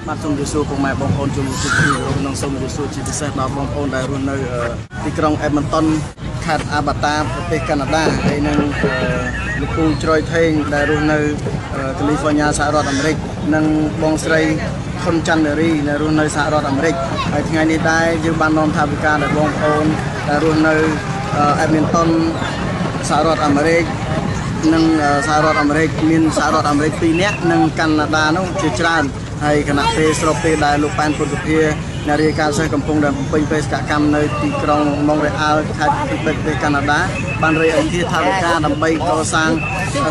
បាទសូមជម្រាបសួរពុកម៉ែបងប្អូនជំនុំជម្រាបសួរក្នុងសូមជម្រាបសួរជាពិសេសដល់បងប្អូនដែលរស់នៅទីក្រុង Edmonton ខេត្ត Alberta ប្រទេសកាណាដាហើយនិងលោកពូជ្រយថេងដែលរស់នៅ California សហរដ្ឋអាមេរិកនិងបងស្រីខុនច័ន្ទនារីដែលរស់នៅសហរដ្ឋអាមេរិកហើយថ្ងៃនេះដែរយើងបាននាំថវិកាដល់បងប្អូនដែលរស់នៅ Edmonton សហរដ្ឋអាមេរិកនិងសហរដ្ឋអាមេរិកមានសហរដ្ឋអាមេរិក2នាក់និងកាណាដានោះជាច្រើនហើយគណៈពេលស្របពេលដែលលោកប៉ែនពុទ្ធភាអ្នករាយការណ៍ពិសេសកំពុងតែបំពេញបេសកកម្មនៅទីក្រុង Montreal ខេត្តប្រទេសកាណាដាបានរៃអគារថវិកាដើម្បីកសាង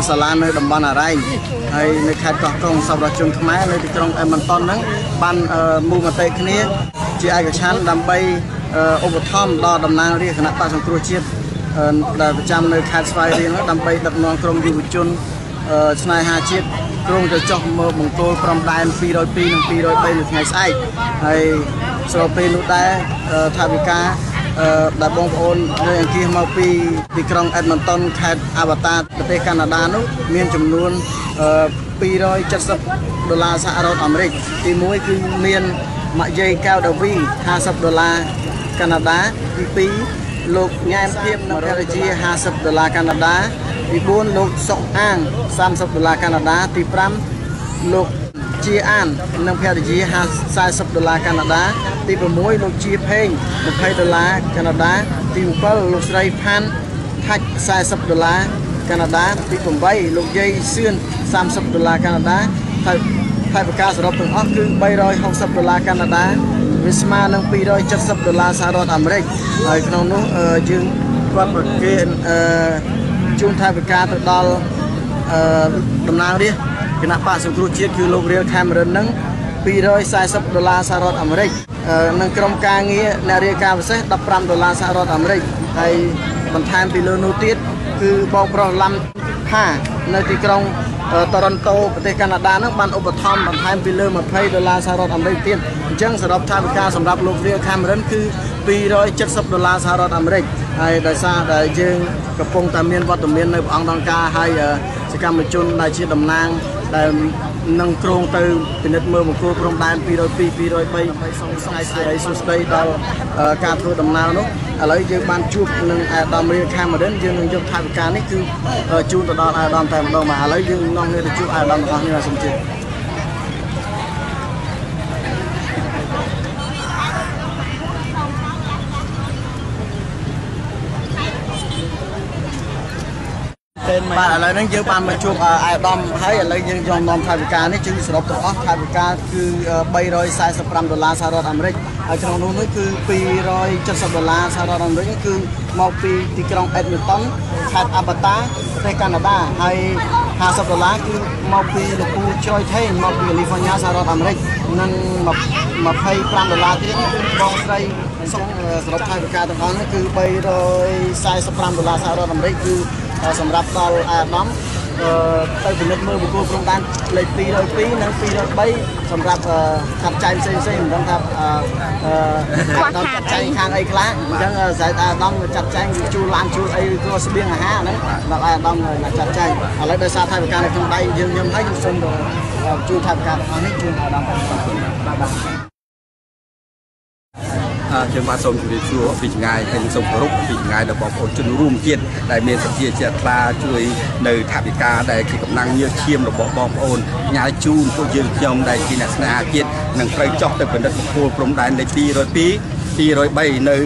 សាលានៅតំបន់អរ៉ែងហើយនៅខេត្តកោះកុងសម្រាប់ជនខ្មែរនៅទីក្រុង Edmonton ហ្នឹងបានមូលមតិគ្នាជាឯកច្ឆន្ទដើម្បីឧបត្ថម្ភដល់តំណាងរាជគណៈបក្សសង្គ្រោះជាតិដែលប្រចាំនៅខេត្តស្វាយរៀងដើម្បីដឹកនាំក្រុមយុវជនស្នេហាជាតិក្រុងទៅចុះមើលបង្គោលព្រំដែន202និង203នៅថ្ងៃស្អែកហើយស្របពេលនោះដែរថវិកាដែលបងប្អូនលើអង្គាសមកពីទីក្រុង Edmonton ខេត្ត Alberta ប្រទេសកាណាដានោះមានចំនួន$270សហរដ្ឋអាមេរិកទី1គឺមានម៉ាក់យាយកៅដាវី$50កាណាដាទី2លោកញ៉ែមភាពនៅភរិយា$50កាណាដាទី4លោកសុកអាង$30កាណាដាទី5លោកជាអាននិងភរិយា$40កាណាដាទី6លោកជាផេង$20កាណាដាទី7លោកស្រីផាន់ថាច់$40កាណាដាទី8លោកយាយសឿន$30កាណាដាថវិកាសរុបទាំងអស់គឺ$360កាណាដាវាស្មើនឹង$270សហរដ្ឋអាមេរិកហើយក្នុងនោះយើងគាត់ប្រគេនជូនថវិកាទៅដល់តំណាងរាជគណៈបក្សសង្គ្រោះជាតិគឺលោករៀលខេមរិននឹង$240សហរដ្ឋអាមេរិកនិងក្រុមការងារអ្នករាយការណ៍ពិសេស$15សហរដ្ឋអាមេរិកហើយបន្ថែមពីលើនោះទៀតគឺបងប្រុសឡាំផានៅទីក្រុងToronto ប្រទេសកាណាដានឹងបានឧបត្ថម្ភបន្ថែមពីលើ$20សហរដ្ឋអាមេរិកទៀតអញ្ចឹងសរុបថវិកាសម្រាប់លោករៀលខេមរិនគឺ$270សហរដ្ឋអាមេរិកហើយដោយសារតែយើងកំពុងតែមានវត្តមាននៅព្រះអង្គដង្ការហើយសកម្មជនដែលជាតំណាងដែលនឹងគ្រងទៅពិនិត្យមើលបង្គោលព្រំដែន202 203សូមស្ដីសួស្ដីដល់ការធ្វើដំណើរនោះឥឡូវយើងបានជួបនឹងអាដាមរៀលខេមរិនយើងនឹងយកថវិកានេះគឺជូនទៅដល់អាដាមតែម្ដងមកឥឡូវយើងនាំគ្នាទៅជួបអាដាមទាំងអស់គ្នាសូមជឿបាទឥឡូវហ្នឹងយើងបានមកជួបអាដាមហើយឥឡូវយើងយកនាំថវិកានេះគឺសរុបទាំងអស់ថវិកាគឺ$345សហរដ្ឋអាមេរិកហើយក្នុងនោះគឺ$270សហរដ្ឋអាមេរិកគឺមកពីទីក្រុង Edmonton ខេត្ត Alberta ប្រទេសកាណាដាហើយ$50គឺមកពីលោកពូជ្រយថេងមកពី California សហរដ្ឋអាមេរិកនិង$25ទៀតគឺបងស្រីសុំសរុបថវិកាទាំងអស់នេះគឺ$345សហរដ្ឋអាមេរិកគឺសម្រាប់ដល់អាដាមទៅពិនិត្យមើលបង្គោលព្រំដែនលេខ202និង203សម្រាប់កាត់ចែងផ្សេងៗមិនដឹងថាអាដាមចាត់ចែងខាងអីខ្លះអញ្ចឹងស្រីអាដាមចាត់ចែងជួលឡានជួលអីក៏ស្បៀងអាហារហ្នឹងដល់អាដាមចាត់ចែងឥឡូវដោយសារថវិកានៅក្នុងដៃយើងខ្ញុំហើយខ្ញុំសូមជួលថវិកាទាំងអស់នេះជូនអាដាមបាទខ្ញុំបាទសូមជម្រាបសួរពីចម្ងាយហើយសូមគោរពពីចម្ងាយដល់បងប្អូនជនរួមជាតិដែលមានសទ្ធាជ្រះថ្លាជួយនៅថវិកាដែលជាកម្លាំងញើសឈាមរបស់បងប្អូនញ៉ាយជូនពួកយើងខ្ញុំដែលជាអ្នកស្នេហាជាតិនឹងត្រូវចុះទៅពិនិត្យបង្គោលព្រំដែនលេខ202 203នៅ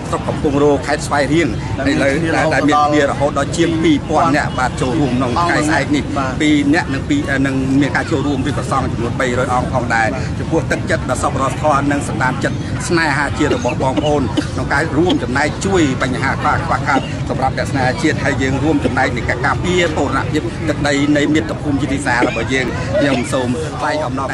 ស្រុកកំពង់រោខេត្តស្វាយរៀងឥឡូវដែលមានគ្នារហូតដល់ជាង2000នាក់បាទចូលរួមក្នុងថ្ងៃស្អែកនេះ2នាក់នឹងមានការចូលរួមពីប្រសង់ចំនួន300អង្គផងដែរចំពោះទឹកចិត្តដ៏សប្បុរសធម៌និងសន្តានចិត្តស្នេហាជាតិរបស់បងប្អូនក្នុងការរួមចំណែកជួយបញ្ហាខ្វះខាតសម្រាប់អ្នកស្នេហាជាតិហើយយើងរួមចំណែកនៃការការពារបូរណភាពទឹកដីនៃមាតុភូមិជាទីសារបស់យើងខ្ញុំសូមថ្លែងអំណរ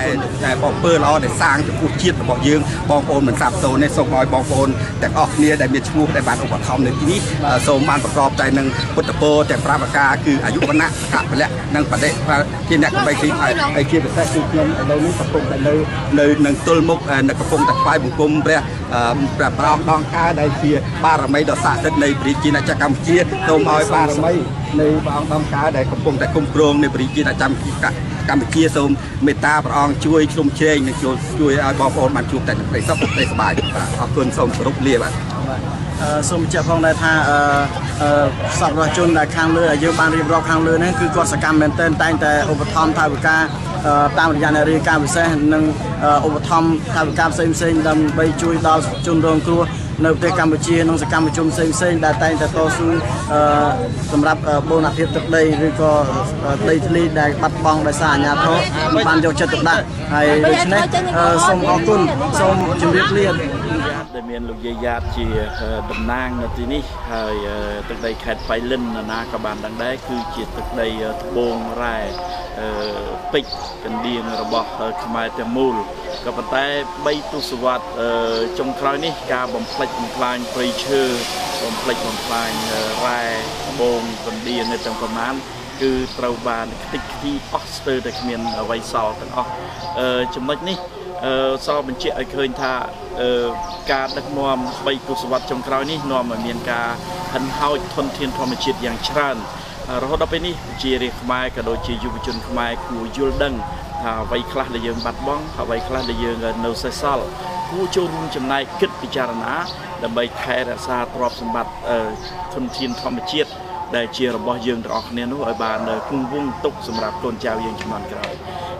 តែបងពើល្អដែលសាងចំពោះជាតិរបស់យើងបងប្អូនមិនសាបសូន្យទេសូមឲ្យបងប្អូនទាំងអស់គ្នាដែលមានឈ្មោះដែលបានឧបត្ថម្ភនៅទីនេះសូមបានប្រកបតែនឹងពុទ្ធពរទាំង5ប្រការគឺអាយុវណ្ណៈកពលៈនិងបដិជាអ្នកកំបីទីហើយជាពិសេសគឺខ្ញុំឥឡូវនេះកំពុងតែនៅនឹងទល់មុខនៅកំពុងតែថ្វាយបង្គំព្រះប្រោមដងការដែលជាបារមីដ៏ស័ក្តិសិទ្ធិនៃព្រះជាណាច កម្ពុជាសូមឲ្យបារមីនៃព្រះអង្គដំកើដែលកំពុងតែគុំគ្រងនៃប្រជាជាតិកម្ពុជាសូមមេត្តាព្រះអង្គជួយជ្រោមជ្រែងនិងជួយឲ្យបងប្អូនបានជួបតែសេចក្តីសុខសេចក្តីសប្បាយអរគុណសូមគោរពលាបាទសូមបញ្ជាក់ផងដែរថាសប្បុរសជនដែលខាងលើដែលយើងបានរៀបរាប់ខាងលើនេះគឺគាត់សកម្មមែនទែនតែងតែឧបត្ថម្ភថវិកាតាមរយៈអ្នករាយការណ៍ពិសេសនិងឧបត្ថម្ភថវិកាផ្សេងៗដើម្បីជួយដល់ជនរងគ្រោះនៅប្រទេសកម្ពុជានិងសកម្មជនផ្សេងៗដែលតែងតែតស៊ូសម្រាប់បូនភាពទឹកដីឬក៏ដីធ្លីដែលបាត់បង់ដោយសារអាជ្ញាធរបានយកចិត្តទុកដាក់ហើយដូច្នេះសូមអរគុណសូមជម្រាបលាដែលមានលោកយាយយ៉ាតជាតំណាងនៅទីនេះហើយទឹកដីខេត្តបៃលិនណាក៏បានដឹងដែរគឺជាទឹកដីត្បូងរ៉ែពេជ្រកណ្ដៀងរបស់ខ្មែរទាំងមូលក៏ប៉ុន្តែ3ទសវត្សរ៍ចុងក្រោយនេះការបំផ្លិចបំផ្លាញព្រៃឈើបំផ្លិចបំផ្លាញរ៉ែត្បូងកណ្ដៀងនៅទាំងប្រមាណគឺត្រូវបានខ្ទេចខ្ទីអស់ស្ទើរតែគ្មានអ្វីសល់ទាំងអស់ចំណុចនេះសល់បញ្ជាក់ឲ្យឃើញថាការដឹកនាំ3ទសវត្សរ៍ចុងក្រោយនេះនាំឲ្យមានការហិនហោចធនធានធម្មជាតិយ៉ាងច្រើនរហូតដល់ពេលនេះជារាជខ្មែរក៏ដូចជាយុវជនខ្មែរគួរយល់ដឹងថាអ្វីខ្លះដែលយើងបាត់បង់អ្វីខ្លះដែលយើងនៅសេសសល់គួរចូលរួមចំណែកគិតពិចារណាដើម្បីថែរក្សាទ្រព្យសម្បត្តិធនធានធម្មជាតិដែលជារបស់យើងទាំងអស់គ្នានោះឲ្យបានគង់វង្សទុកសម្រាប់កូនចៅយើងជំនាន់ក្រោយ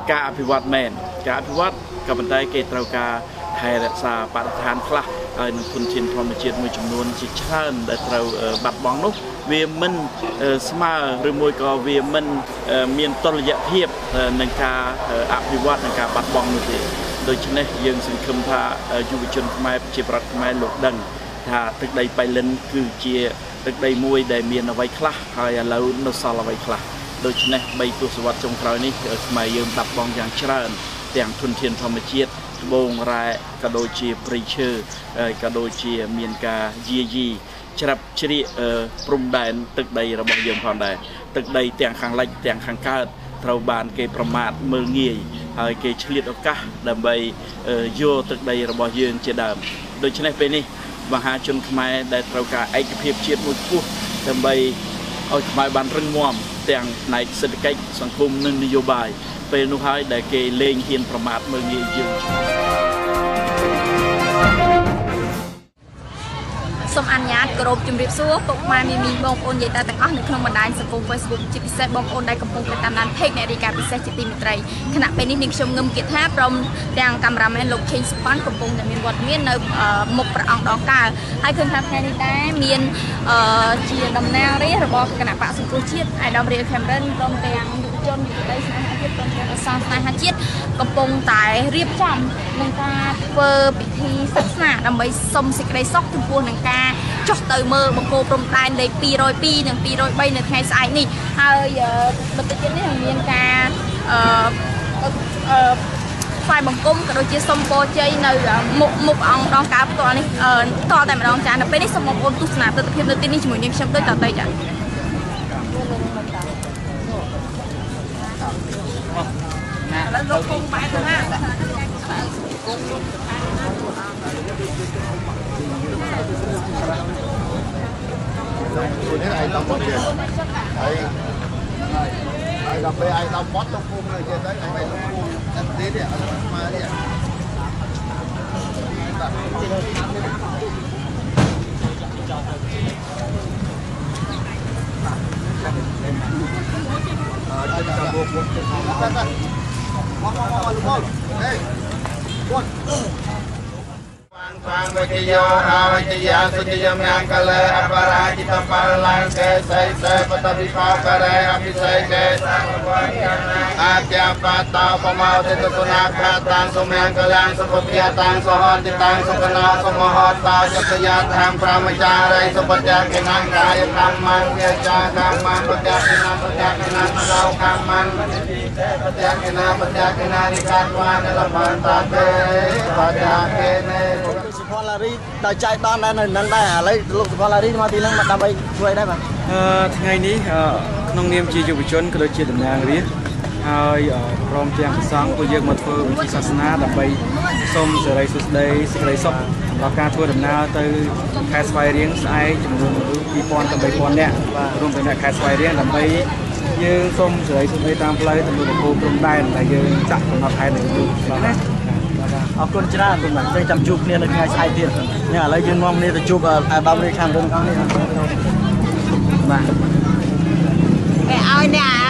ការអភិវឌ្ឍមែនការអភិវឌ្ឍក៏ប៉ុន្តែគេត្រូវការថែរក្សាបរិស្ថានខ្លះហើយនឹងធនធានធម្មជាតិមួយចំនួនជាច្រើនដែលត្រូវបាត់បង់នោះវាមិនស្មើឬមួយក៏វាមិនមានតុល្យភាពនឹងការអភិវឌ្ឍនិងការបាត់បង់នោះទេដូច្នេះយើងសង្ឃឹមថាយុវជនខ្មែរជាប្រដ្ឋខ្មែរលោកដឹងថាទឹកដីបៃលិនគឺជាទឹកដីមួយដែលមានអ្វីខ្លះហើយឥឡូវនៅសល់អ្វីខ្លះដូច្នេះ3ទសវត្សរ៍ចុងក្រោយនេះខ្មែរយើងបាត់បង់យ៉ាងច្រើនទាំងធនធានធម្មជាតិត្បូងរ៉ែក៏ដូចជាព្រៃឈើក៏ដូចជាមានការយាយីច្រាប់ជ្រៀកព្រំដែនទឹកដីរបស់យើងផងដែរទឹកដីទាំងខាងលិចទាំងខាងកើតត្រូវបានគេប្រមាថមើលងាយហើយគេឆ្លៀតឱកាសដើម្បីយកទឹកដីរបស់យើងជាដើមដូច្នេះពេលនេះមហាជនខ្មែរដែលត្រូវការឯកភាពជាតិមួយខ្ពស់ដើម្បីឲ្យខ្មែរបានរឹងមាំទាំងផ្នែកសេដ្ឋកិច្ចសង្គមនិងនយោបាយពេលនោះហើយដែលគេលែងហ៊ានប្រមាថមើលងាយយើងសូមអនុញ្ញាតគោរពជំរាបសួរពុកម៉ែមីមីបងប្អូនយាយតាទាំងអស់នៅក្នុងបណ្ដាញសង្គម Facebook ជាពិសេសបងប្អូនដែលកំពុងតាមដាន Page អ្នករាយការណ៍ពិសេសជាទីមេត្រីខណៈពេលនេះនាងខ្ញុំងឹមគិតថាព្រមទាំងកាមេរ៉ាមែនលោកខេងសុផាន់កំពុងតែមានវត្តមាននៅមុខព្រះអង្គដងកើហើយឃើញថាថ្ងៃនេះដែរមានជាតំណាងរាស្ត្ររបស់គណៈបកសង្គ្រោះជាតិអាយដាមរៀលខេមរិនព្រមទាំងយុវជនយុវតីស្នេហាជាតិព្រមទាំងអសរស្នេហាជាតិកំពុងតែរៀបចំនឹងការធ្វើពិធីសាសនាដើម្បីសុំសេចក្តីសុខចំពោះនឹងការចុះទៅមើលបង្គោលព្រំដែនលេខ202និង203នៅថ្ងៃស្អែកនេះហើយបន្តិចទៀតនេះមានការថ្វាយបង្គំក៏ដូចជាសុំពរជ័យនៅមុខអង្គដងកើផ្ទាល់នេះតតែម្ដងចានៅពេលនេះសូមបងប្អូនទស្សនាទស្សនភាពនៅទីនេះជាមួយនាងខ្ញុំដូចតទៅចាแล้วลงคงไปตรงนั้นตัวนี้ไอ้ตำบลเนี่ยไอ้ดำไปไอ้ดำบอสตรงภูมิเลยจะได้ไอ้ไปตรงภูมิอันนี้เนี่ยมาเนี่ยฟังวิทยาอาวิทยาสุติยมยังกะเลอปราจิตปาลังเกเสเสปตวิภากะเรอภิเสเกสังวะอาจาปตาปมาเตตตุนาคาตังสุเมงกะลังสุปปิยตังสหติตังสุกนาสมหตตาจัตยาธรรมพระมจาริสุปจักขินังกายกรรมังเวจากรรมังปจักขินังปจักขินังเรากรรมังปจักขินานิการวานละปันตาเตปจักขิเนสุพรឡារីដល់ចៃដន្យនៅនឹងដែរឥឡូវលោកសុភឡារីមកទីហ្នឹងមកដើម្បីជួយដែរបាទថ្ងៃនេះក្នុងនាមជាយុវជនក៏ដូចជាតំណាងរាស្ត្រហើយព្រមទាំងព្រះសង្ឃពួកយើងមកធ្វើពិធីសាសនាដើម្បីសូមសិរីសួស្តីសេចក្តីសុខសម្រាប់ការធ្វើដំណើរទៅ ខេត្តស្វាយរៀងស្អែកចំនួនមនុស្ស 2000 ទៅ 3000 នាក់រួមទាំងអ្នកខេត្តស្វាយរៀងដើម្បីយើងសូមសេរីសុខភាពតាមផ្លូវទៅលើប្រភពព្រំដែនដែលយើងចាក់កំណត់ហេតុនៅនោះណាអរគុណច្រើនគុណបាទតែចាំជួបគ្នានៅថ្ងៃស្អែកទៀតញ៉ាឥឡូវយើងនាំគ្នាទៅជួបអាដាមរាជខាងវិញខាងនេះបាទ ឲ្យអ្នក